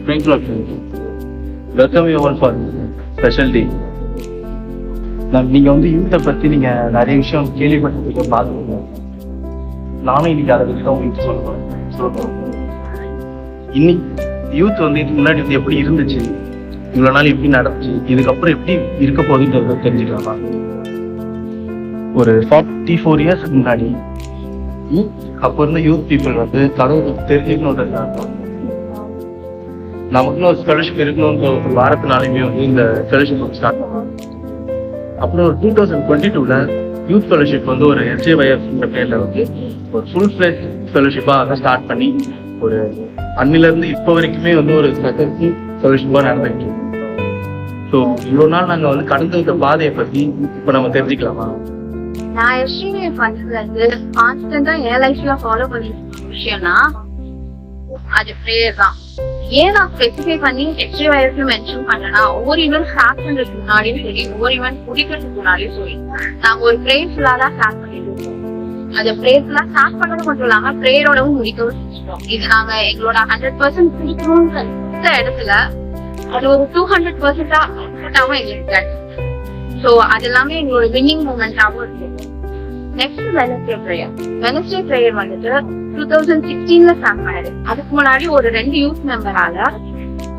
Welcome you all for special day. நீங்கள் வந்து யூத்தை பற்றி நீங்கள் நிறைய விஷயம் கேள்விப்பட்டிருக்கீங்க, பார்த்துருக்கீங்க. நானும் இன்னைக்கு அதை பற்றி தான் உங்களுக்கு சொல்லுவேன். இன்னைக்கு யூத் வந்து இதுக்கு முன்னாடி வந்து எப்படி இருந்துச்சு, இவ்வளோ நாள் எப்படி நடந்துச்சு, இதுக்கப்புறம் எப்படி இருக்க போகுதுன்றத தெரிஞ்சுக்கலாமா? ஒரு 44 இயர்ஸ் முன்னாடி அப்போ இருந்த யூத் பீப்புள் வந்து கடவுள் தெரிஞ்சுக்கணுன்றதுனால நமக்குன்னு ஒரு ஸ்காலர்ஷிப் இருக்கணும்ன்ற ஒரு வாரத்தினாலுமே வந்து இந்த ஸ்காலர்ஷிப் ஸ்டார்ட் பண்ணுவோம். அப்புறம் ஒரு 2022 யூத் ஸ்காலர்ஷிப் வந்து ஒரு SJYFன்ற பேர்ல வந்து ஒரு ஃபுல் ஃபிளெஜ் ஸ்காலர்ஷிப்பாக ஸ்டார்ட் பண்ணி ஒரு அன்னிலேருந்து இப்போ வரைக்குமே வந்து ஒரு ஸ்காலர்ஷிப்பாக நடந்துட்டு. ஸோ இவ்வளோ நாள் நாங்கள் வந்து கடந்து வந்த பாதையை பற்றி இப்போ நம்ம தெரிஞ்சுக்கலாமா? நான் SJYF வந்து கான்ஸ்டன்டா என் லைஃப்ல ஃபாலோ பண்ணிருக்க விஷயம்னா அது ப்ரேயர் தான். ஏன் நான் ஸ்பெசிஃபை பண்ணி SJYF மென்ஷன் பண்ணேன்னா, ஒவ்வொரு ஈவெண்ட் ஸ்டார்ட் பண்றதுக்கு முன்னாடியும் சரி, ஒவ்வொரு ஈவெண்ட் முடிக்கிறதுக்கு முன்னாடியும் சரி, நாங்க ஒரு ப்ரேயர்ஃபுல்லா தான் ஸ்டார்ட் பண்ணிட்டு இருக்கோம். அந்த ப்ரேயர்ஃபுல்லா ஸ்டார்ட் பண்ணது மட்டும் இல்லாம ப்ரேயரோடவும் முடிக்கவும் செஞ்சுட்டோம். இது நாங்க எங்களோட 100% கொடுக்கணும்ன்ற இடத்துல அது ஒரு 200% எங்களுக்கு. ஸோ அது எல்லாமே எங்களோட வின்னிங் மூமெண்டாவும் இருக்கு. நெக்ஸ்ட் வெனஸ்டே ப்ரேயர் வந்துட்டு 2016 ஸ்டார்ட் பண்ணது. அதுக்கு முன்னாடி ஒரு 2 யூத் மெம்பரால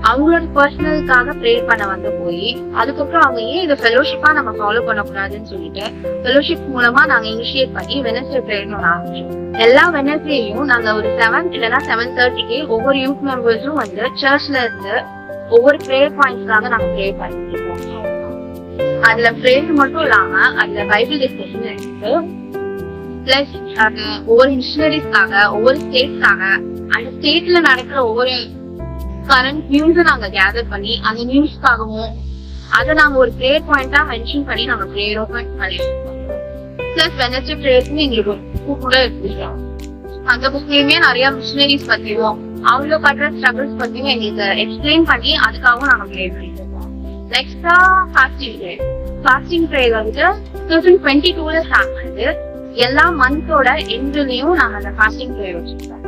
அவங்களோட பர்சனலுக்காக ப்ரேயர் பண்ண வந்து போய், அதுக்கப்புறம் அவங்க ஏன் இதை ஃபெலோஷிப்பா நம்ம ஃபாலோ பண்ணக்கூடாதுன்னு சொல்லிட்டு ஃபெலோஷிப் மூலமா நாங்க இனிஷியேட் பண்ணி வெனஸ்டே ப்ரேயர்னு ஒன்று ஆரம்பிச்சோம். எல்லா வெனஸ்டேயும் நாங்க ஒரு 7 இல்லைன்னா 7:30 ஒவ்வொரு யூத் மெம்பர்ஸும் வந்து சர்ச்ல இருந்து ஒவ்வொரு ப்ரேயர் பாயிண்ட்ஸ்க்காக நாங்க ப்ரேயர் பண்ணிட்டு இருக்கோம். அதுல ப்ரேயர் மட்டும் இல்லாம அதுல பைபிள் டிஸ்கஷன் இருக்கு. பிளஸ் ஒவ்வொரு மிஷனரிஸ்க்காக, ஒவ்வொரு ஸ்டேட்ஸ்க்காக, அந்த ஸ்டேட்ல நடக்கிற ஒவ்வொரு கரண்ட் நியூஸை நாங்க கேதர் பண்ணி அந்த நியூஸ்க்காகவும் அதை நாங்க ஒரு ப்ரேயர் பாயிண்டா மென்ஷன் பண்ணி நாங்க ப்ரேயரும் பண்ணிருக்கோம். பிளஸ் வெனஸ்டே ப்ரேயர்ஸ்னு எங்களுக்கு ஒரு புக் கூட இருக்கு. அந்த புக்லயுமே நிறைய மிஷனரிஸ் பத்தியும் அவங்க பண்ற ஸ்ட்ரகிள்ஸ் பத்தியும் எங்களுக்கு எக்ஸ்பிளைன் பண்ணி அதுக்காகவும் நாங்க ப்ரேயர் பண்ணிருக்கோம். நெக்ஸ்டா ஃபாஸ்டிங் ப்ரேயர் வந்துட்டு 2022 ஸ்டார்ட் பண்ணுது. எல்லா மந்தோட எண்ட்லயும் நாங்க அந்த ஃபாஸ்டிங் ப்ரேயர் வச்சிருக்கோம்.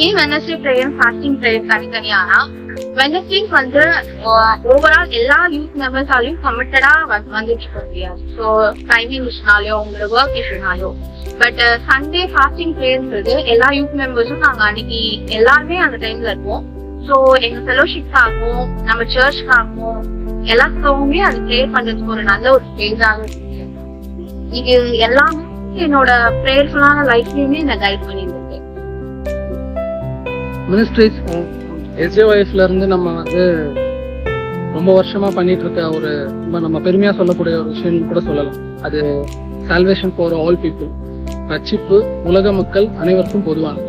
ஏன் வெனஸ்டே ப்ரேயர் ஃபாஸ்டிங் ப்ரேயர் தனித்தனியானா, வெனஸ்டே வந்து ஓவரால் எல்லா யூத் மெம்பர்ஸாலையும் கமிட்டடா வந்துட்டு இருக்க முடியாது. ஸோ டைமிங் இஷ்னாலயோ உங்களோட ஒர்க் இஷ்னாலயோ. பட் சண்டே ஃபாஸ்டிங் ப்ரேயர்ன்றது எல்லா யூத் மெம்பர்ஸும் நாங்க அன்னைக்கு எல்லாருமே அந்த டைம்ல இருப்போம். ஸோ எங்க ஃபெலோஷிப்காகவும் நம்ம சர்ச்காகவும் எல்லாத்துக்காகவுமே அது ப்ரேயர் பண்றதுக்கு ஒரு நல்ல ஒரு ஸ்பேஸாக இருக்கு. இது எல்லாமே என்னோட ப்ரேயர்ஃபுல்லான லைஃப்லயுமே என்ன கைட் பண்ணிருக்கு. மினிஸ்ட்ரிஸ் SJYFல இருந்து நம்ம வந்து ரொம்ப வருஷமா பண்ணிட்டு இருக்க ஒரு நம்ம பெருமையா சொல்லக்கூடிய ஒரு விஷயம் கூட சொல்லலாம். அது சால்வேஷன் ஃபார் ஆல் பீப்புள், ரட்சிப்பு உலக மக்கள் அனைவருக்கும் பொதுவானது.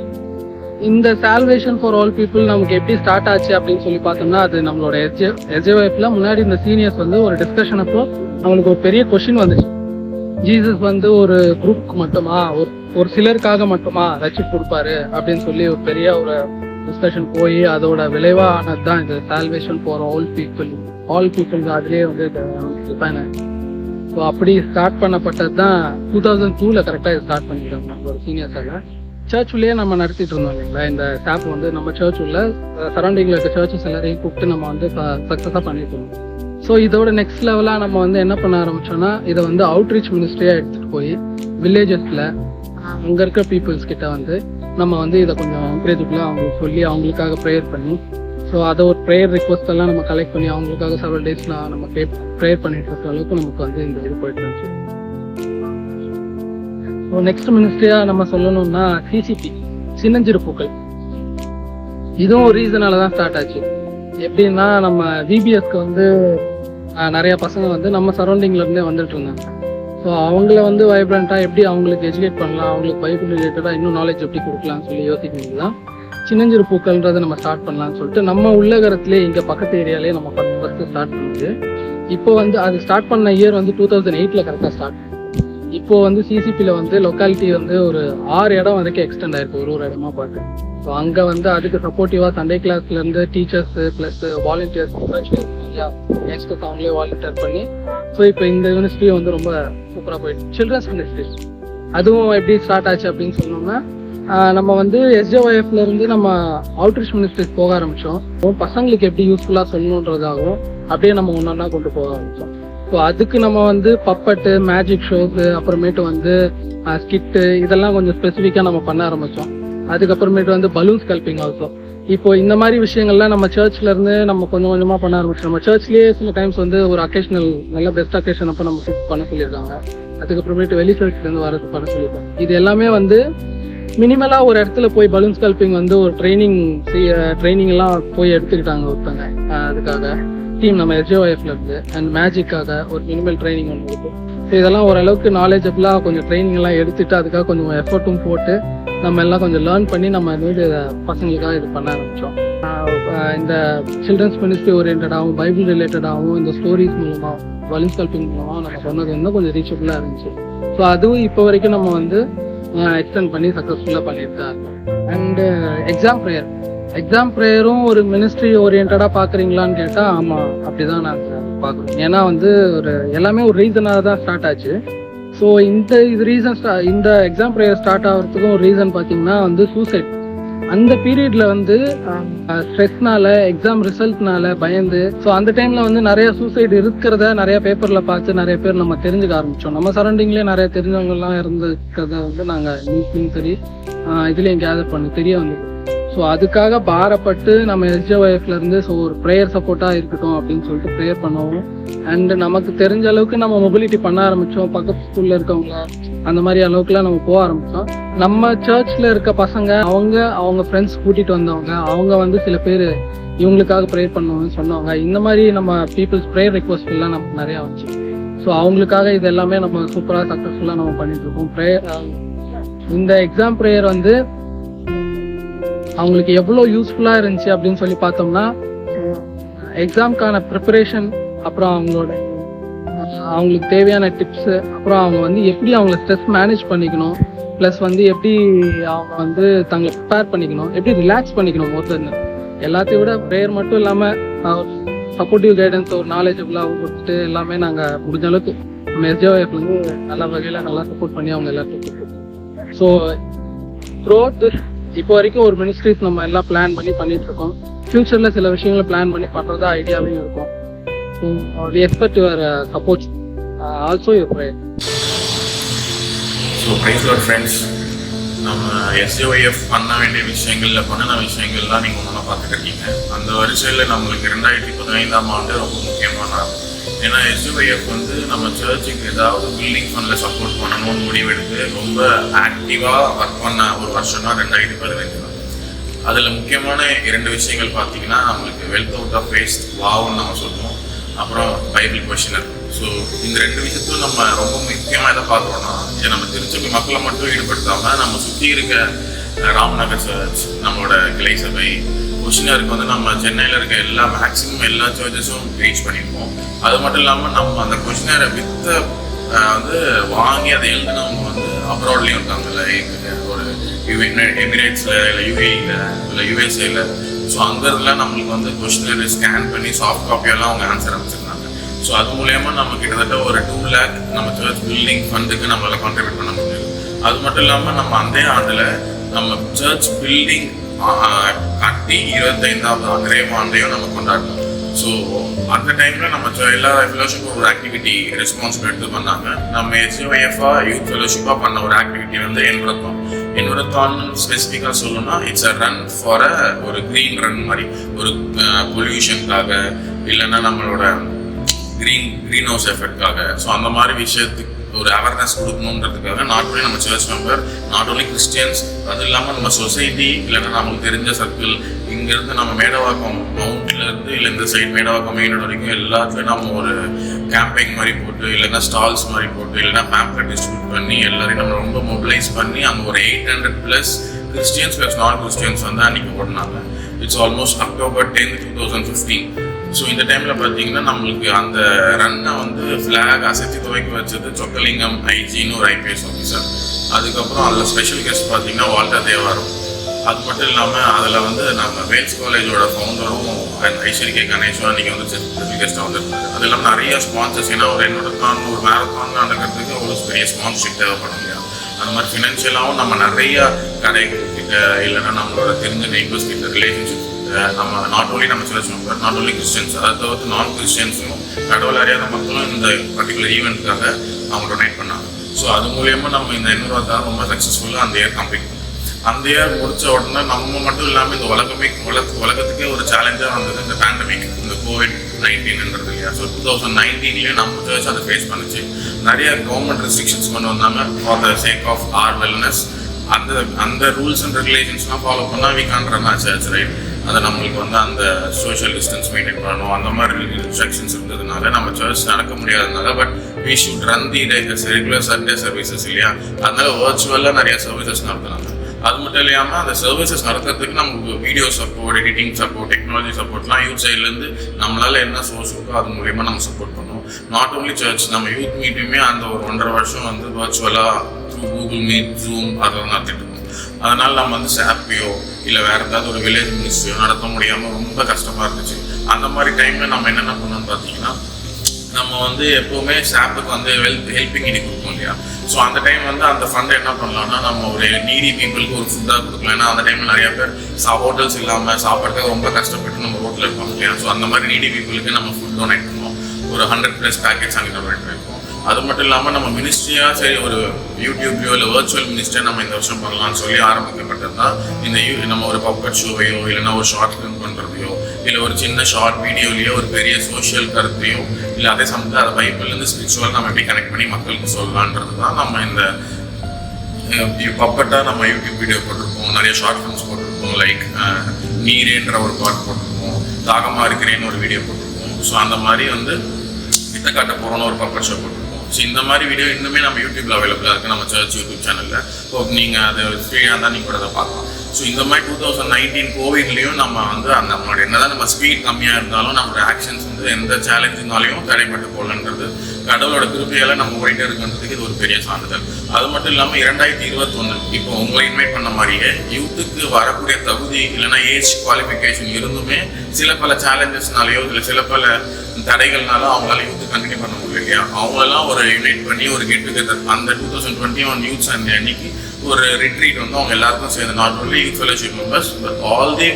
இந்த சால்வேஷன் ஃபார் ஆல் பீப்புள் நமக்கு எப்படி ஸ்டார்ட் ஆச்சு அப்படின்னு சொல்லி பார்த்தோம்னா, அது நம்மளோட SJYFல முன்னாடி இந்த சீனியர்ஸ் வந்து ஒரு டிஸ்கஷன் அப்போ அவங்களுக்கு ஒரு பெரிய கொஸ்டின் வந்துச்சு. ஜீசஸ் வந்து ஒரு குரூப்புக்கு மட்டுமா, ஒரு சிலருக்காக மட்டுமா ரட்சிப்பு கொடுப்பாரு அப்படின்னு சொல்லி ஒரு பெரிய ஒரு டிஸ்கஷன் போய் அதோட விளைவானது தான் இந்த சால்வேஷன் ஃபார் ஆல் பீப்புள் அதுலேயே வந்து டிஃபைன் ஆயிடுச்சு. ஸோ அப்படி ஸ்டார்ட் பண்ணப்பட்டது தான் 2002 கரெக்டாக இது ஸ்டார்ட் பண்ணிக்கிறோம். நம்ம ஒரு சீனியர்ஸாக சர்ச்சுள்ளேயே நம்ம நடத்திட்டு இருந்தோம் இல்லைங்களா. இந்த ஸ்டாப் வந்து நம்ம சர்ச் உள்ள சரௌண்டிங்கில் இருக்க சர்ச்சஸ் எல்லாரையும் கூப்பிட்டு நம்ம வந்து சக்ஸஸாக பண்ணிட்டு இருந்தோம். ஸோ இதோட நெக்ஸ்ட் லெவலாக நம்ம வந்து என்ன பண்ண ஆரம்பிச்சோம்னா, இதை வந்து அவுட்ரீச் மினிஸ்ட்ரியாக எடுத்துகிட்டு போய் வில்லேஜஸில் அங்கே இருக்கிற பீப்புள்ஸ் கிட்ட வந்து நம்ம வந்து இதை கொஞ்சம் என்கரேஜபிளாக அவங்களுக்கு சொல்லி அவங்களுக்காக ப்ரேயர் பண்ணி, ஸோ அதை ஒரு ப்ரேயர் ரிக்வஸ்ட் எல்லாம் நம்ம கலெக்ட் பண்ணி அவங்களுக்காக செவரல் டேஸ்லாம் நம்ம ப்ரேயர் பண்ணிட்டு இருக்க அளவுக்கு நமக்கு வந்து இந்த இது போயிட்டு இருந்துச்சு. ஸோ நெக்ஸ்ட் மினிஸ்ட்ரியாக நம்ம சொல்லணும்னா CCP சின்னஞ்சிறு பூக்கள். இதுவும் ஒரு ரீசனால தான் ஸ்டார்ட் ஆச்சு. எப்படின்னா, நம்ம VBSக்கு வந்து நிறைய பசங்க வந்து நம்ம சரௌண்டிங்ல இருந்தே வந்துட்டு இருந்தாங்க. ஸோ அவங்கள வந்து வைப்ரண்டா எப்படி அவங்களுக்கு எஜுகேட் பண்ணலாம், அவங்களுக்கு பைபிள் ரிலேட்டடாக இன்னும் நாலேஜ் எப்படி கொடுக்கலாம்னு சொல்லி யோசிக்கிறது தான் சின்னஞ்சிறு பூக்கள்ன்றதை நம்ம ஸ்டார்ட் பண்ணலாம்னு சொல்லிட்டு நம்ம உள்ளகரத்துலேயே இங்கே பக்கத்து ஏரியாலே நம்ம ஃபர்ஸ்ட் ஸ்டார்ட் பண்ணுது. இப்போ வந்து அது ஸ்டார்ட் பண்ண இயர் வந்து 2008 கரெக்டாக ஸ்டார்ட். இப்போ வந்து CCPல வந்து லொக்காலிட்டி வந்து ஒரு 6 இடம் வரைக்கும் எக்ஸ்டெண்ட் ஆயிருக்கு, ஒரு இடமா பார்த்து. ஸோ அங்கே வந்து அதுக்கு சப்போர்ட்டிவாக சண்டே கிளாஸ்லேருந்து டீச்சர்ஸ் ப்ளஸ் வாலண்டியர்ஸ் யங்ஸ்டர்ஸ் அவங்களே வாலண்டியர் பண்ணி, ஸோ இப்போ இந்த யூனிவர்சிட்டியும் வந்து ரொம்ப சூப்பராக போயிடுச்சு. சில்ட்ரன்ஸ் மினிஸ்ட்ரி அதுவும் எப்படி ஸ்டார்ட் ஆச்சு அப்படின்னு சொன்னோம்னா, நம்ம வந்து SJYFல இருந்து நம்ம அவுட்ரீச் மினிஸ்ட்ரிக்கு போக ஆரம்பிச்சோம். பசங்களுக்கு எப்படி யூஸ்ஃபுல்லா சொல்லணுன்றதாகவும் அப்படியே நம்ம ஒன்னொன்னா கொண்டு போக ஆரம்பிச்சோம். ஸோ அதுக்கு நம்ம வந்து பப்பட்டு, மேஜிக் ஷோஸ், அப்புறமேட்டு வந்து ஸ்கிட்டு இதெல்லாம் கொஞ்சம் ஸ்பெசிஃபிக்காக நம்ம பண்ண ஆரம்பித்தோம். அதுக்கப்புறமேட்டு வந்து பலூன் ஸ்கல்பிங் ஆல்சோ. இப்போ இந்த மாதிரி விஷயங்கள்லாம் நம்ம சர்ச்ல இருந்து நம்ம கொஞ்சம் கொஞ்சமாக பண்ண ஆரம்பிச்சோம். நம்ம சர்ச்லேயே சில டைம்ஸ் வந்து ஒரு அக்கேஷனல் நல்ல பெஸ்ட் அக்கேஷன் அப்போ நம்ம ஃபிக்ஸ் பண்ண சொல்லியிருக்காங்க. அதுக்கப்புறமேட்டு வெளி சர்ச்லேருந்து வரது பண்ண சொல்லியிருக்காங்க. இது எல்லாமே வந்து மினிமலாக ஒரு இடத்துல போய் பலூன் ஸ்கல்பிங் வந்து ஒரு ட்ரைனிங் எல்லாம் போய் எடுத்துக்கிட்டாங்க ஒருத்தங்க. அதுக்காக டீம் நம்ம SJYFல இருந்து அண்ட் மேஜிக்காக ஒரு மினிமல் ட்ரைனிங் ஒன்று இருக்கும். ஸோ இதெல்லாம் ஓரளவுக்கு நாலேஜபிளாக கொஞ்சம் ட்ரைனிங் எல்லாம் எடுத்துட்டு அதுக்காக கொஞ்சம் எஃபர்ட்டும் போட்டு நம்ம எல்லாம் கொஞ்சம் லேர்ன் பண்ணி நம்ம வந்து பசங்களுக்காக இது பண்ண ஆரம்பித்தோம். இந்த சில்ட்ரன்ஸ் மினிஸ்ட்ரி ஓரியன்டாகவும் பைபிள் ரிலேட்டடாகவும் இந்த ஸ்டோரிஸ் மூலமாக பலூன் ஸ்கல்பிங் மூலமாக நம்ம சொன்னது இன்னும் கொஞ்சம் ரீச்சபிளாக இருந்துச்சு. ஸோ அதுவும் இப்போ வரைக்கும் நம்ம வந்து எக்ஸ்டெண்ட் பண்ணி சக்ஸஸ்ஃபுல்லாக பண்ணிட்டு தான் இருக்கோம். அண்டு எக்ஸாம் ப்ரேயரும் ஒரு மினிஸ்ட்ரி ஓரியன்டாக பார்க்குறீங்களான்னு கேட்டால் ஆமாம், அப்படி தான் நாங்கள் பார்க்குறோம். ஏன்னா வந்து ஒரு எல்லாமே ஒரு ரீசனாக தான் ஸ்டார்ட் ஆச்சு. ஸோ இந்த எக்ஸாம் ப்ரேயர் ஸ்டார்ட் ஆகிறதுக்கும் ஒரு ரீசன் பார்த்தீங்கன்னா வந்து சூசைட். அந்த பீரியட்ல வந்து ஸ்ட்ரெஸ்னால, எக்ஸாம் ரிசல்ட்னால பயந்து, ஸோ அந்த டைம்ல வந்து நிறைய சூசைட் இருக்கிறத நிறைய பேப்பர்ல பார்த்து நிறைய பேர் நம்ம தெரிஞ்சுக்க ஆரம்பிச்சோம். நம்ம சரௌண்டிங்லேயே நிறைய தெரிஞ்சவங்கலாம் இருந்திருக்கிறத வந்து நாங்கள் நியூஸ்லையும் சரி இதுலேயும் கேதர் பண்ணி தெரிய வந்தது. ஸோ அதுக்காக பாரப்பட்டு நம்ம SJYFல இருந்து ஸோ ஒரு ப்ரேயர் சப்போர்ட்டாக இருக்கட்டும் அப்படின்னு சொல்லிட்டு ப்ரேயர் பண்ணுவோம். அண்ட் நமக்கு தெரிஞ்ச அளவுக்கு நம்ம மொபிலிட்டி பண்ண ஆரம்பித்தோம். பக்கத்து ஸ்கூலில் இருக்கவங்க அந்த மாதிரி அளவுக்குலாம் நம்ம போக ஆரம்பித்தோம். நம்ம சர்ச்சில் இருக்க பசங்க அவங்க ஃப்ரெண்ட்ஸ் கூட்டிகிட்டு வந்தவங்க, அவங்க வந்து சில பேர் இவங்களுக்காக ப்ரேயர் பண்ணுவாங்கன்னு சொன்னவங்க. இந்த மாதிரி நம்ம பீப்புள்ஸ் ப்ரேயர் ரெக்வஸ்ட் எல்லாம் நமக்கு நிறையா வந்துச்சு. ஸோ அவங்களுக்காக இது எல்லாமே நம்ம சூப்பராக சக்ஸஸ்ஃபுல்லாக நம்ம பண்ணிட்டு இருக்கோம். இந்த எக்ஸாம் ப்ரேயர் வந்து அவங்களுக்கு எவ்வளோ யூஸ்ஃபுல்லாக இருந்துச்சு அப்படின்னு சொல்லி பார்த்தோம்னா, எக்ஸாம்க்கான ப்ரிப்பரேஷன், அப்புறம் அவங்களுக்கு தேவையான டிப்ஸு, அப்புறம் அவங்க வந்து எப்படி அவங்கள ஸ்ட்ரெஸ் மேனேஜ் பண்ணிக்கணும், ப்ளஸ் வந்து எப்படி அவங்க வந்து தங்களை ப்ரிப்பேர் பண்ணிக்கணும், எப்படி ரிலாக்ஸ் பண்ணிக்கணும். ஒருத்தர் எல்லாத்தையும் விட ப்ரேயர் மட்டும் இல்லாமல் சப்போர்ட்டிவ் கைடன்ஸ், ஒரு நாலேஜபிளாக கொடுத்துட்டு எல்லாமே நாங்கள் முடிஞ்ச அளவுக்கு நம்ம SJYF வந்து நல்ல வகையில் நல்லா சப்போர்ட் பண்ணி அவங்க எல்லாத்துக்கும். ஸோ த்ரூஅவுட் இப்போ வரைக்கும் ஒரு மினிஸ்ட்ரிஸ் நம்ம எல்லாம் பிளான் பண்ணிட்டு இருக்கோம். ஃபியூச்சரில் சில விஷயங்களை பிளான் பண்ணி பண்ணுறதா ஐடியாவே இருக்கும். We expect your support, also your prayer. So praise Lord friends, நம்ம SJYF பண்ண வேண்டிய விஷயங்கள்ல பண்ணின விஷயங்கள்லாம் நீங்கள் ஒன்றா பார்த்துட்டு இருக்கீங்க. அந்த வரிசையில் நம்மளுக்கு 2015ஆம் ஆண்டு ரொம்ப முக்கியமான ஆகும். ஏன்னா SJYF வந்து நம்ம சர்ச்சுக்கு ஏதாவது பில்டிங் ஃபண்டில் சப்போர்ட் பண்ணணும்னு முடிவெடுத்து ரொம்ப ஆக்டிவாக ஒர்க் பண்ண ஒரு வருஷம்னா 2015 தான். அதில் முக்கியமான 2 விஷயங்கள் பார்த்தீங்கன்னா, நம்மளுக்கு வெல்த் அவுட் ஆஃப் வேஸ்ட் வாவுன்னு நம்ம சொல்லுவோம், அப்புறம் பைபிள் கொஷினர். ஸோ இந்த 2 விஷயத்தும் நம்ம ரொம்ப முக்கியமாக எதை பார்க்குறோம்னா, இதை நம்ம திருச்சபை மக்களை மட்டும் ஈடுபடுத்தாமல் நம்ம சுற்றி இருக்க ராம்நகர் சர்ச், நம்மளோட கிளை சபை, கொஷினருக்கு வந்து நம்ம சென்னையில் இருக்க மேக்ஸிமம் எல்லா சர்ச்சஸும் ரீச் பண்ணியிருக்கோம். அது மட்டும் இல்லாமல் நம்ம அந்த கொஷினரை வந்து வாங்கி அதை எழுதினவங்க வந்து அப்ராட்லேயும் இருக்காங்கல்ல, ஒரு எமிரேட்ஸில் இல்லை UAEல இல்லை USA. ஸோ அங்கே இருந்தெல்லாம் நம்மளுக்கு வந்து கொஷினரை ஸ்கேன் பண்ணி சாஃப்ட் காப்பியெல்லாம் அவங்க ஆன்சர் அமைச்சிருந்தாங்க. ஸோ அது மூலயமா நம்ம கிட்டத்தட்ட ஒரு 2 lakh நம்ம சர்ச் பில்டிங் ஃபண்டுக்கு நம்மளால் கான்ட்ரிபியூட் பண்ண முடியும். அது மட்டும் இல்லாமல் நம்ம அந்த ஆண்டில் நம்ம சர்ச் பில்டிங் கட்டி 25ஆவது நிறைவு ஆண்டையும் நம்ம கொண்டாடணும். ஸோ அந்த டைமில் நம்ம எல்லா ஃபெலோஷிப்பும் ஒரு ஆக்டிவிட்டி ரெஸ்பான்சிபிள் எடுத்து பண்ணாங்க. நம்ம SJYF யூத் ஃபெலோஷிப்பாக பண்ண ஒரு ஆக்டிவிட்டி வந்து என்விரத்தான் ஸ்பெசிஃபிக்காக சொல்லணும்னா, இட்ஸ் அ ரன் ஃபார் ஒரு க்ரீன் ரன் மாதிரி, ஒரு பொல்யூஷனுக்காக இல்லைன்னா நம்மளோட க்ரீன் ஹவுஸ் எஃபெக்ட்காக. ஸோ அந்த மாதிரி விஷயத்துக்கு ஒரு அவேர்னஸ் கொடுக்கணுன்றதுக்காக நாட் ஒன்லி நம்ம search member, not only Christians, அது இல்லாமல் நம்ம சொசைட்டி இல்லைன்னா நமக்கு தெரிஞ்ச சர்க்கிள், இங்கேருந்து நம்ம மேடவாக்கம் மவுண்ட்லேருந்து இல்லை இந்த சைட் மேடவாக்கம் மெயின் ரோடு வரைக்கும் எல்லாத்துலேயும் நம்ம ஒரு கேம்பெயின் மாதிரி போட்டு, இல்லைன்னா ஸ்டால்ஸ் மாதிரி போட்டு, இல்லைன்னா பேம்ப்ளெட் டிஸ்ட்ரிபியூட் பண்ணி எல்லாரையும் நம்ம ரொம்ப மொபிலைஸ் பண்ணி அங்கே ஒரு 800+ கிறிஸ்டியன்ஸ் ப்ளஸ் நான் கிறிஸ்டியன்ஸ் வந்து அன்றைக்கி போட்டிருந்தாங்க. It's almost October 10, 2015. ஸோ இந்த டைமில் பார்த்தீங்கன்னா நம்மளுக்கு அந்த ரன்னை வந்து ஃப்ளாக் அசைத்து துவைக்க வச்சது சொக்கலிங்கம் ஐஜின்னு ஒரு IPS ஆஃபீஸர். அதுக்கப்புறம் அதில் ஸ்பெஷல் கெஸ்ட் பார்த்தீங்கன்னா வால்டர் தேவாரும். அது மட்டும் இல்லாமல் அதில் வந்து நம்ம வேல்ஸ் காலேஜோட ஃபவுண்டரும் ஐஸ்வரி கணேஷும் அன்றைக்கி வந்து ஸ்பெஷல் கெஸ்ட்டாக வந்துருக்காரு. அது இல்லாமல் நிறைய ஸ்பான்சர்ஸ், ஏன்னா ஒரு என்னோட ஒரு மேரத்தான் நடக்கிறதுக்கு ஒரு பெரிய ஸ்பான்சர்ஷிப் தேவைப்படும் இல்லையா, அந்த மாதிரி ஃபினான்ஷியலாகவும் நம்ம நிறைய கடைகிட்ட இல்லைன்னா நம்மளோட தெரிஞ்ச நெய்பர்ஸ் கிட்ட ரிலேஷன்ஷிப் நம்ம நாட் ஓன்லி நம்ம search member, not only Christians, அதை தவிர்த்து நான் கிறிஸ்டியன்ஸும் கடவுள் அறியாத மக்களும் இந்த பர்டிகுலர் ஈவெண்ட்டுக்காக அவங்க டொனேட் பண்ணாங்க. ஸோ அது மூலயமா நம்ம இந்த 800 ரொம்ப சக்ஸஸ்ஃபுல்லாக அந்த இயர் கம்ப்ளீட் பண்ணோம். அந்த இயர் முடித்த உடனே நம்ம மட்டும் இல்லாமல் இந்த உலகத்துக்கே ஒரு சேலஞ்சாக வந்தது இந்த பேண்டமிக், இந்த COVID-19ன்றது இல்லையா. ஸோ 2019 நம்ம சர்ச் அதை ஃபேஸ் பண்ணிச்சு. நிறைய கவர்மெண்ட் ரெஸ்ட்ரிக்ஷன்ஸ் கொண்டு வந்தாங்க for the sake of our wellness. அந்த ரூல்ஸ் அண்ட் ரெகுலேஷன்ஸ்லாம் ஃபாலோ பண்ணால் we can't run our church, right. அதை நம்மளுக்கு அந்த சோஷியல் டிஸ்டன்ஸ் மெயின்டைன் பண்ணணும், அந்த மாதிரி ரெஸ்ட்ரிக்ஷன்ஸ் இருந்ததுனால நம்ம சர்ச் நடக்க முடியாததுனால, but we should run the regular Sunday services இல்லையா. அதனால வர்ச்சுவலாக நிறைய சர்வீசஸ் நடத்துனாங்க. அது மட்டும் இல்லாமல் அந்த சர்வீசஸ் நடத்துறதுக்கு நமக்கு video support, editing support, technology சப்போர்ட்லாம் யூத் சைட்லேருந்து நம்மளால் என்ன சோர்ஸ் இருக்கோ அது மூலயமா நம்ம சப்போர்ட் பண்ணுவோம். நாட் ஓன்லி சர்ச், நம்ம யூத் மீட்டுமே அந்த ஒரு 1.5 வருஷம் வர்ச்சுவலாக த்ரூ கூகுள் மீட், ஜூம் அதெல்லாம் நடத்திட்டு இருக்கோம். அதனால் நம்ம சாப்பியோ இல்லை வேறு ஏதாவது ஒரு வில்லேஜ் மினிஸ்ட்ரியோ நடத்த முடியாமல் ரொம்ப கஷ்டமாக இருந்துச்சு. அந்த மாதிரி டைமில் நம்ம என்னென்ன பண்ணோம்னு பார்த்தீங்கன்னா, நம்ம எப்போவுமே சாப்புக்கு ஹெல்பிங் இடி கொடுப்போம் இல்லையா. ஸோ அந்த டைம் அந்த ஃபண்டை என்ன பண்ணலாம்னா, நம்ம ஒரு நீடி பீப்புளுக்கு ஒரு ஃபுட்டாக கொடுக்கலாம். ஏன்னா அந்த டைமில் நிறைய பேர் ஹோட்டல்ஸ் இல்லாமல் சாப்பாட்டுக்காக ரொம்ப கஷ்டப்பட்டு நம்ம ரோட்டில் இருப்பாங்க இல்லையா. ஸோ அந்த மாதிரி நீடி பீப்புளுக்கு நம்ம ஃபுட் டொனேட் பண்ணுவோம். ஒரு 100+ பேக்கெட்ஸ் அங்கே டொனேட் பண்ணிருக்கோம். அது மட்டும் இல்லாமல் நம்ம மினிஸ்ட்ரியாக சரி ஒரு யூடியூப்லையோ இல்லை வர்ச்சுவல் மினிஸ்ட்ரியாக நம்ம இந்த வருஷம் பண்ணலாம்னு சொல்லி ஆரம்பிக்கப்பட்டது தான் நம்ம ஒரு பப்பட் ஷோவையோ இல்லைன்னா ஒரு ஷார்ட் ஃபிலிம் பண்ணுறதையோ இல்லை ஒரு சின்ன ஷார்ட் வீடியோலையோ ஒரு பெரிய சோஷியல் கருத்தையோ இல்லை அதே சமயத்தில் அதை பைபிள்லேருந்து ஸ்பிரிச்சுவல் நம்ம எப்படி கனெக்ட் பண்ணி மக்களுக்கு சொல்லலான்றது தான் நம்ம இந்த பப்பட்டாக நம்ம யூடியூப் வீடியோ போட்டிருக்கோம். நிறைய ஷார்ட் ஃபிலிம்ஸ் போட்டிருக்கோம். லைக் நீரேன்ற ஒரு பாட்டு போட்டிருக்கோம், தாகமாக இருக்கிறேன்னு ஒரு வீடியோ போட்டிருக்கோம். ஸோ அந்த மாதிரி கிட்ட காட்ட போகிறோன்னு ஒரு பப்பட் ஷோ போட்டிருக்கோம். ஸோ இந்த மாதிரி வீடியோ இன்னுமே நம்ம யூடியூப்ல அவைலபிளாக இருக்குது, நம்ம சர்ச் யூடியூப் சேனலில். ஸோ நீங்கள் அதை ஃப்ரீயாக இருந்தால் நீங்கள் கூட அதை பார்க்கலாம். ஸோ இந்த மாதிரி 2019 கோவிட்லேயும் நம்ம நம்மளோட என்னதான் நம்ம ஸ்பீட் கம்மியாக இருந்தாலும் நம்மளோட ஆக்ஷன்ஸ் எந்த சேலஞ்சுனாலையும் தடைப்பட்டு போகலன்றது கடவுளோட கிருபையால் நம்ம போயிட்டே இருக்குன்றதுக்கு இது ஒரு பெரிய சான்றிதழ். அது மட்டும் இல்லாமல் 2021 இப்போ உங்களை இன்வைட் பண்ண மாதிரியே யூத்துக்கு வரக்கூடிய தகுதி இல்லைன்னா ஏஜ் குவாலிஃபிகேஷன் இருந்துமே சில பல சேலஞ்சஸ்னாலேயோ இல்லை சில பல தடைகள்னால அவங்களால யூத்து கண்டினியூ பண்ண முடியல இல்லையா. அவங்களெல்லாம் ஒரு யுனைட் பண்ணி ஒரு கெட் டுகெதர் அந்த 2021 யூத் சண்டே அன்னைக்கு ஒரு ரிட்ரீட் அவங்க எல்லாருக்கும் சேர்ந்து not only youth fellowship members but all the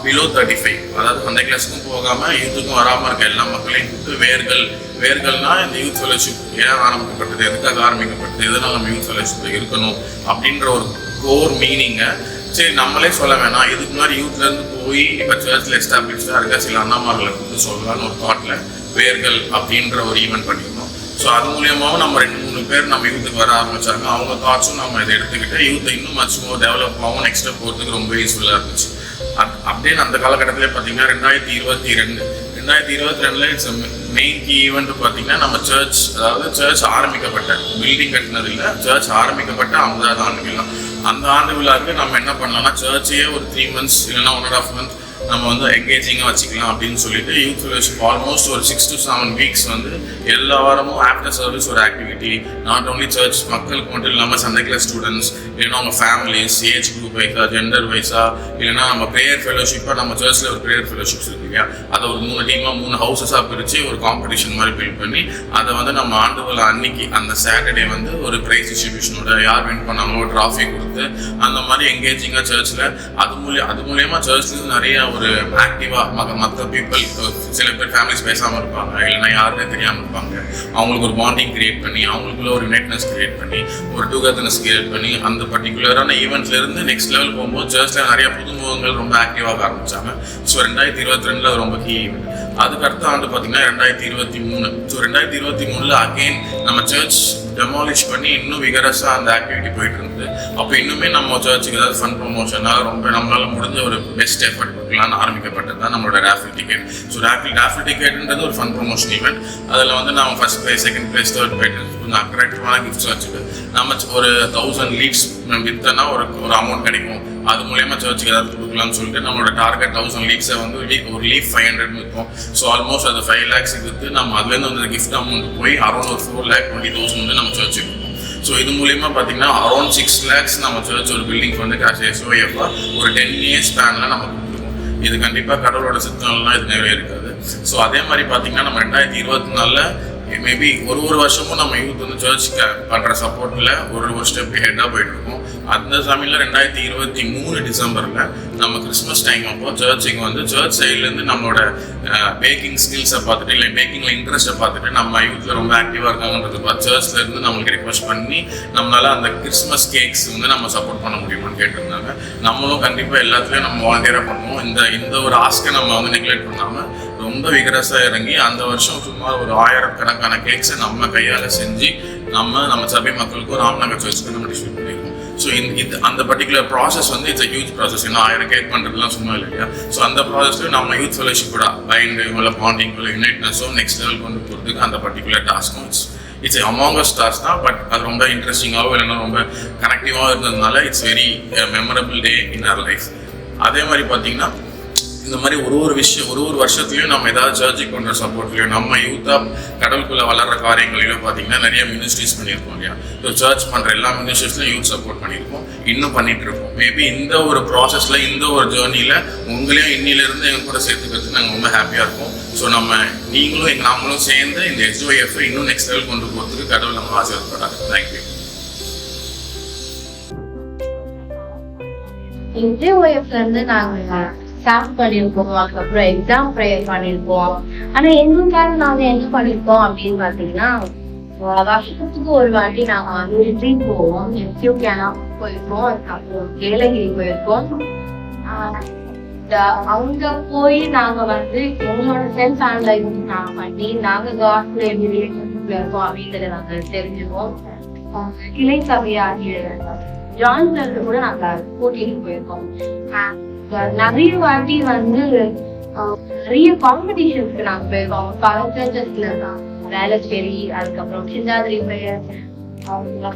below 35, அதாவது அந்த கிளாஸுக்கும் போகாமல் யூத்துக்கும் வராமல் இருக்க எல்லா மக்களையும் கூப்பிட்டு வேர்கள்னா இந்த யூத் ஃபெலோஷிப் ஏன் ஆரம்பிக்கப்பட்டது, எதுக்காக ஆரம்பிக்கப்பட்டது, எதனால் நம்ம யூத் ஃபெலோஷிப் இருக்கணும் அப்படின்ற ஒரு கோர் மீனிங்கை சரி நம்மளே சொல்ல வேணாம். இதுக்கு முன்னாடி யூத்லேருந்து போய் இப்போ சர்ச்சில் எஸ்டாப்ளிஷ்டாக இருக்க சில அண்ணாமார்களை கூப்பிட்டு சொல்லலான்னு ஒரு தாட்டில் வேர்கள் அப்படின்ற ஒரு ஈவெண்ட் பண்ணியிருந்தோம். ஸோ அது மூலியமாகவும் நம்ம 2-3 பேர் நம்ம யூத்துக்கு வர ஆரம்பித்தாங்க. அவங்க தாட்ஸும் நம்ம இதை எடுத்துக்கிட்டு யூத்தை இன்னும் மச் மோர் டெவலப் ஆகும், நெக்ஸ்ட் ஸ்டெப் போகிறதுக்கு ரொம்ப யூஸ்ஃபுல்லாக இருந்துச்சு. அப்படின்னு அந்த காலகட்டத்திலே பார்த்தீங்கன்னா 2022 இட்ஸ் மெயின் கீ ஈவெண்ட் பார்த்தீங்கன்னா நம்ம சர்ச் ஆரம்பிக்கப்பட்ட பில்டிங் கட்டினது இல்லை, சர்ச் ஆரம்பிக்கப்பட்ட 50வது ஆண்டு விழா. அந்த ஆண்டு விழாவுக்கு நம்ம என்ன பண்ணலாம்னா சர்ச்சையே ஒரு 3 months இல்லைன்னா 1.5 month நம்ம எங்கேஜிங்காக வச்சுக்கலாம் அப்படின்னு சொல்லிட்டு யூத் ஃபெலோஷிப் ஆல்மோஸ்ட் ஒரு 6 to 7 weeks எல்லா வாரமும் ஆஃப்டர் சர்வீஸ் ஒரு ஆக்டிவிட்டி. நாட் ஓன்லி சர்ச் மக்களுக்கு மட்டும் இல்லாமல் சண்டே கிளாஸ் ஸ்டூடெண்ட்ஸ் இல்லைன்னா அவங்க ஃபேமிலிஸ் ஏஜ் குரூப் வைஸா ஜெண்டர் வைஸா இல்லைன்னா நம்ம ப்ரேயர் ஃபெலோஷிப்பாக நம்ம சர்ச்சில் ஒரு ப்ரேயர் ஃபெலோஷிப்ஸ் இருக்கு இல்லையா, அதை ஒரு 3 டீமாக 3 ஹவுசஸாக பிரித்து ஒரு காம்படிஷன் மாதிரி பில்ட் பண்ணி அதை நம்ம ஆண்டு விழா அன்னைக்கு அந்த சாட்டர்டே ஒரு ப்ரைஸ் டிஸ்ட்ரிபியூஷனோட யார் வின் பண்ணாங்களோ ட்ராஃபி கொடுத்து அந்த மாதிரி எங்கேஜிங்காக சர்ச்சில் அது மூலயமா சர்ச்லேருந்து நிறைய ஒரு ஆக்டிவாக மற்ற பீப்புள் சில பேர் ஃபேமிலிஸ் பேசாமல் இருப்பாங்க இல்லைன்னா யாருமே தெரியாமல் இருப்பாங்க, அவங்களுக்கு ஒரு பாண்டிங் கிரியேட் பண்ணி அவங்களுக்குள்ள ஒரு யுனைட்னஸ் கிரியேட் பண்ணி ஒரு டுகெதர்னஸ் கிரியேட் பண்ணி அந்த பர்டிகுலரான ஈவெண்ட்லேருந்து நெக்ஸ்ட் லெவல் போகும்போது சர்ச்சில் நிறைய புதுமுகங்கள் ரொம்ப ஆக்டிவாக ஆரம்பித்தாங்க. ஸோ 2022 ரொம்ப கீ ஈவெண்ட். அதுக்கு அடுத்த ஆண்டு பார்த்தீங்கன்னா 2023. ஸோ 2023 அகெயின் நம்ம சர்ச் டெமாலிஷ் பண்ணி இன்னும் விகரஸாக அந்த ஆக்டிவிட்டி போயிட்டு இருந்தது. அப்போ இன்னுமே நம்ம சர்ச்சுக்கு ஏதாவது ஃபன் ப்ரொமோஷனாக ரொம்ப நம்மளால் முடிஞ்ச ஒரு பெஸ்ட் எஃபர்ட் கொடுக்கலான்னு ஆரம்பிக்கப்பட்டது தான் நம்மளோட ராஃபில் டிக்கெட். ஸோ ராஃபில் டிக்கெட்ன்றது ஒரு ஃபன் ப்ரொமோஷன் ஈவெண்ட். அதில் நம்ம first prize, second prize, third prize கொஞ்சம் அட்ராக்டிவான கிஃப்ட்ஸ் வச்சுட்டு நம்ம ஒரு 1000 லீவ்ஸ் விற்றனா ஒரு அமௌண்ட் கிடைக்கும். அது மூலயமா சர்ச்சுக்கு ஏதாவது கொடுக்கலாம்னு சொல்லிட்டு நம்மளோட டார்கெட் 1000 லீவ்ஸை ஒரு லீவ் 500 இருக்கும். ஸோ ஆல்மோஸ்ட் அது 5 lakhs விற்று நம்ம அதுலேருந்து கிஃப்ட் அமௌண்ட் போய் அரௌண்ட் ஒரு 4,20,000 நம்ம சர்ச்சுக்கு இருக்கும். ஸோ இது மூலயமா பார்த்தீங்கன்னா அரௌண்ட் 6 lakhs நம்ம சர்ச் ஒரு பில்டிங் காசு SOF ஒரு 10 years ஸ்பேனில் நம்ம கொடுத்துருக்கோம். இது கண்டிப்பாக கடவுளோட சித்தம்லாம் இது நிறைய இருக்காது. ஸோ அதே மாதிரி பார்த்தீங்கன்னா நம்ம 2024 மேபி ஒரு வருஷமும் நம்ம யூத் வந்து சர்ச்சுக்கு பண்ணுற சப்போர்ட்டில் ஒரு ஸ்டெப் ஹெட்டாக போயிட்டு இருக்கோம். அந்த சமயத்தில் 2023 டிசம்பரில் நம்ம கிறிஸ்மஸ் டைம் அப்போ சர்ச்சுக்கு வந்து சர்ச் சைட்லேருந்து நம்மளோட பேக்கிங் ஸ்கில்ஸை பார்த்துட்டு இல்லை பேக்கிங்கில் இன்ட்ரெஸ்ட்டை பார்த்துட்டு நம்ம யூத்தில் ரொம்ப ஆக்டிவாக இருக்காங்கன்றது பார்த்து சர்ச்லேருந்து நம்மளுக்கு ரிக்வெஸ்ட் பண்ணி நம்மளால் அந்த கிறிஸ்மஸ் கேக்ஸ் வந்து நம்ம சப்போர்ட் பண்ண முடியுமான்னு கேட்டிருந்தாங்க. நம்மளும் கண்டிப்பாக எல்லாத்துலேயும் நம்ம வாலண்டியராக பண்ணுவோம். இந்த ஒரு ஆஸ்கை நம்ம வந்து நெக்லெக்ட் பண்ணாமல் ரொம்ப விகரஸாக இறங்கி அந்த வருஷம் சுமார் ஒரு 1000கணக்கான கேக்ஸை நம்ம கையால் செஞ்சு நம்ம சபை மக்களுக்கும் ராம்நகர் சர்ச்சுக்கு நம்ம டிஸ்ட்ரிபியூட் பண்ணியிருக்கோம். ஸோ இது அந்த பர்டிகுலர் ப்ராசஸ் வந்து இட்ஸ் ஹியூஜ் ப்ராசஸ். ஏன்னா 1000 கேக் பண்ணுறதுலாம் சும்மா இல்லையா. ஸோ அந்த ப்ராசஸ்ல நம்ம யூத் ஃபெலோஷிப்போட பைண்டு இல்லை பாண்டிங் இல்லை யுனைட்னஸும் நெக்ஸ்ட் லெவல் கொண்டு போகிறதுக்கு அந்த பர்டிகுலர் டாஸ்க்கும் இட்ஸ் அமாங்கஸ் டாஸ்க் தான். பட் அது ரொம்ப இன்ட்ரெஸ்டிங்காகவும் இல்லைன்னா ரொம்ப கனெக்டிவாகவும் இருந்ததுனால it's very memorable day in our life. அதே மாதிரி பார்த்தீங்கன்னா இந்த மாதிரி ஒரு வருஷத்துலையும் நம்ம ஏதாவது சர்ச்சுக்கு பண்ணுற சப்போர்ட்லையும் நம்ம யூத்தாக கடவுளுக்குள்ளே வளர்கிற காரியங்களிலும் பார்த்தீங்கன்னா நிறைய மினிஸ்ட்ரிஸ் பண்ணியிருக்கோம் இல்லையா. ஸோ சர்ச் பண்ணுற எல்லா மினிஸ்ட்ரிஸ்லையும் யூத் சப்போர்ட் பண்ணியிருக்கோம், இன்னும் பண்ணிட்டு இருக்கோம். மேபி இந்த ஒரு ப்ராசஸில் இந்த ஒரு ஜேர்னியில் உங்களையும் இன்னிலேருந்து எங்கள் கூட சேர்த்துக்கிறதுக்கு நாங்கள் ரொம்ப ஹாப்பியாக இருக்கோம். ஸோ நீங்களும் நாமளும் சேர்ந்து இந்த SJYF இன்னும் நெக்ஸ்ட் லெவல் கொண்டு போகிறதுக்கு கடவுள் நம்ம ஆசீர்வதிப்பார். தேங்க்யூ. SJYF இருந்து நாங்க ஸ்டார்ட் பண்ணியிருக்கோம், அதுக்கப்புறம் எக்ஸாம் ப்ரேயர் பண்ணியிருக்கோம். ஆனா எங்களுக்காக நாங்க என்ன பண்ணிருக்கோம் அப்படின்னு பாத்தீங்கன்னா, வருஷத்துக்கு ஒரு வாட்டி நாங்க வந்து ரிட்ரீட் போவோம், எஸ்யூ கேம்ப் போயிருக்கோம், அதுக்கப்புறம் ஏலகிரி போயிருக்கோம். அங்க போய் நாங்க வந்து எங்களோட செல்ஃப் அனலைசிஸ் நாங்க பண்ணி நாங்க காஸ்ல எப்படி ரிலேஷன்ஷிப்ல இருக்கோம் அப்படின்றத நாங்க தெரிஞ்சுக்கோம். கிளை சபையாகிய ஜான்சன்ல கூட நாங்க கூட்டிட்டு போயிருக்கோம். நிறைய வாட்டி வந்து நிறைய காம்படிஷன்ஸ்க்கு நாங்க போயிருக்கோம். பல சர்ச்சஸ்ல வேளச்சேரி, அதுக்கப்புறம் சிந்தாதிரி பெயர்,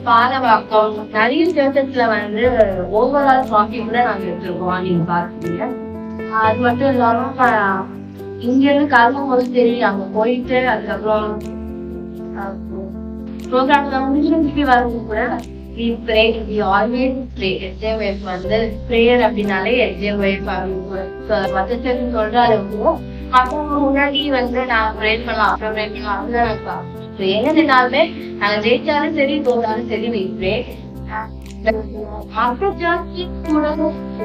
பாலவாக்கம், நிறைய சர்ச்சஸ்ல வந்து ஓவரால் ட்ராஃபி கூட நாங்க எடுத்திருக்கோம். நீங்க பாத்தீங்க. அது மட்டும் இல்லாம இங்க இருந்து கிளம்பும் போது சரி அங்க போயிட்டு அதுக்கப்புறம் ப்ரோக்ராம்ல முடிஞ்சு வரும்போது கூட we pray, we always pray. SJYF வந்து prayer அப்படின்னாலே SJYF மதச்சேரி சொல்றாரு. மற்றவங்க முன்னாடி வந்து நான் ப்ரே பண்ணலாம், அப்புறம் ப்ரே பண்ணலாம், அப்படிதான் எனக்கு எங்கனாலுமே நாங்க ஜெயிச்சாலும் சரி தோத்தாலும் சரி we pray. மற்ற ஜாஸ்தி கூட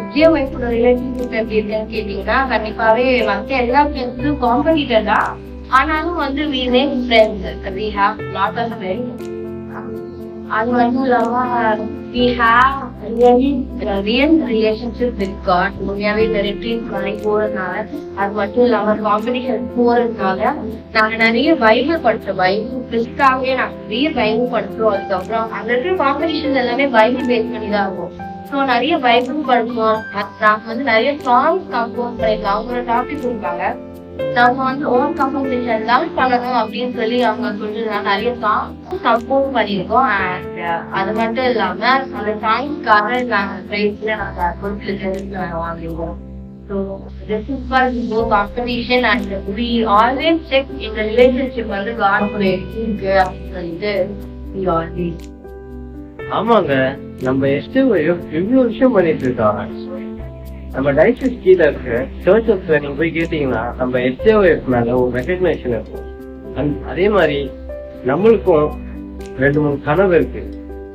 SJYF ரிலேஷன்ஷிப் எப்படி இருக்குன்னு கேட்டீங்கன்னா, கண்டிப்பாவே மற்ற எல்லா ஃப்ரெண்ட்ஸும் காம்படிட்டர் தான். ஆனாலும் வந்து we make friends, we have lot of friends. அது மட்டும் இல்லாம we have real relationship with God. உண்மையாவே இந்த ரிட்ரீட் மாதிரி போறதுனால, அது மட்டும் இல்லாம காம்படிஷன் போறதுனால நாங்க நிறைய பைபிள் படிச்சோம். பைபிள் கிறிஸ்டாவே நாங்க நிறைய பைபிள் படிச்சோம். அதுக்கப்புறம் அங்க இருக்கிற காம்படிஷன் எல்லாமே பைபிள் பேஸ் பண்ணி தான் இருக்கும். ஸோ நிறைய பைபிள் படிச்சோம். நாங்க வந்து நிறைய சாங்ஸ் கம்போஸ் பண்ணிருக்கோம். அவங்களோட டாபிக் கொடுப்பாங்க, நம்ம வந்து ஓன் கம்போசிஷன் தான் பண்ணணும் அப்படின்னு சொல்லி அவங்க சொல்லிருந்தாங்க. நிறைய சாங்ஸ் கம்போஸ் பண்ணிருக்கோம். அது மட்டும் இல்லாம அந்த சாங்ஸ்க்காக நாங்க பிரைஸ்ல நாங்க பொருட்கள் வாங்கிருக்கோம். So this is for no competition and we always check in the relationship வந்து God கூட இருக்கு அப்படின்னு சொல்லிட்டு we always. ஆமாங்க, நம்ம SJYF எவ்வளவு விஷயம் பண்ணிட்டு இருக்காங்க. நம்ம டைசஸ் கீழே இருக்கு சர்ச்சஸ்ல நீங்க போய் கேட்டீங்கன்னா நம்ம SJYF மேல ஒரு ரெகக்னேஷன் இருக்கும். அதே மாதிரி நம்மளுக்கும் 2-3 கனவு இருக்கு.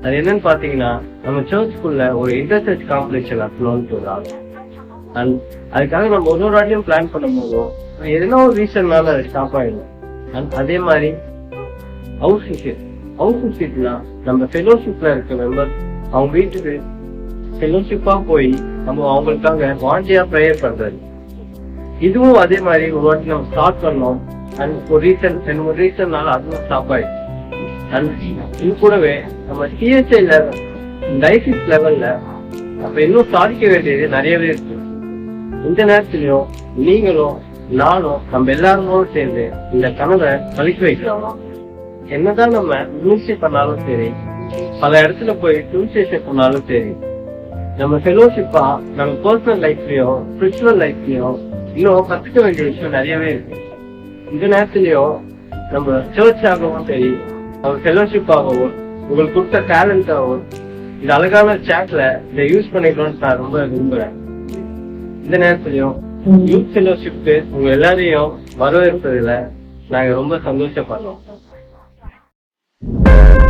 அது என்னன்னு பாத்தீங்கன்னா, நம்ம சர்ச்சுக்குள்ள ஒரு இன்டர்சர்ச் காம்படிஷன் நடத்தணும்னு சொல்றாங்க. அண்ட் அதுக்காக நம்ம ஒரு வாட்டியும் பிளான் பண்ணும் போதும் எதுனா ஒரு ரீசன்னால அது ஸ்டாப் ஆயிடும். அண்ட் அதே மாதிரி ஹவுஸ் விசிட்னா நம்ம ஃபெலோஷிப்ல இருக்க மெம்பர்ஸ் அவங்க வீட்டுக்கு ஃபெலோஷிப்பா போய் நம்ம அவங்களுக்காக வாஞ்சியா ப்ரேயர் பண்றது. இதுவும் அதே மாதிரி ஒரு வாட்டி நம்ம ஸ்டார்ட் பண்ணோம். அண்ட் ஒரு ரீசன்னால அதுவும் ஸ்டாப் ஆயிடுச்சு. அண்ட் இது கூடவே நம்ம CSI டைசிஸ் லெவல்ல நம்ம இன்னும் சாதிக்க வேண்டியது நிறையவே இருக்கு. இந்த நேரத்திலயும் நீங்களும் நானும் நம்ம எல்லாரும் சேர்ந்து இந்த கனவை கழிக்க வைக்கிறோம். என்னதான் நம்ம மினிஸ்ட்ரி பண்ணாலும் சரி, பல இடத்துல போய் டியூஷன் பண்ணாலும் சரி, நம்ம ஃபெலோஷிப்பா நம்ம பர்சனல் லைஃப்லயும் ஸ்பிரிச்சுவல் லைஃப்லயும் இன்னும் கத்துக்க வேண்டிய விஷயம் நிறையவே இருக்கு. இந்த நேரத்திலயும் நம்ம சர்ச் ஆகவும் சரி, நம்ம ஃபெலோஷிப் ஆகவும் உங்களுக்கு கொடுத்த டேலண்டாகவும் இந்த அழகான சாட்ல இதை யூஸ் பண்ணிக்கணும்னு நான் ரொம்ப விரும்புறேன். இந்த நேரத்திலயும் யூத் ஃபெலோஷிப்க்கு உங்க எல்லாரையும் வரவேற்பதில் நாங்க ரொம்ப சந்தோஷப்படுறோம். பண்ணுங்க.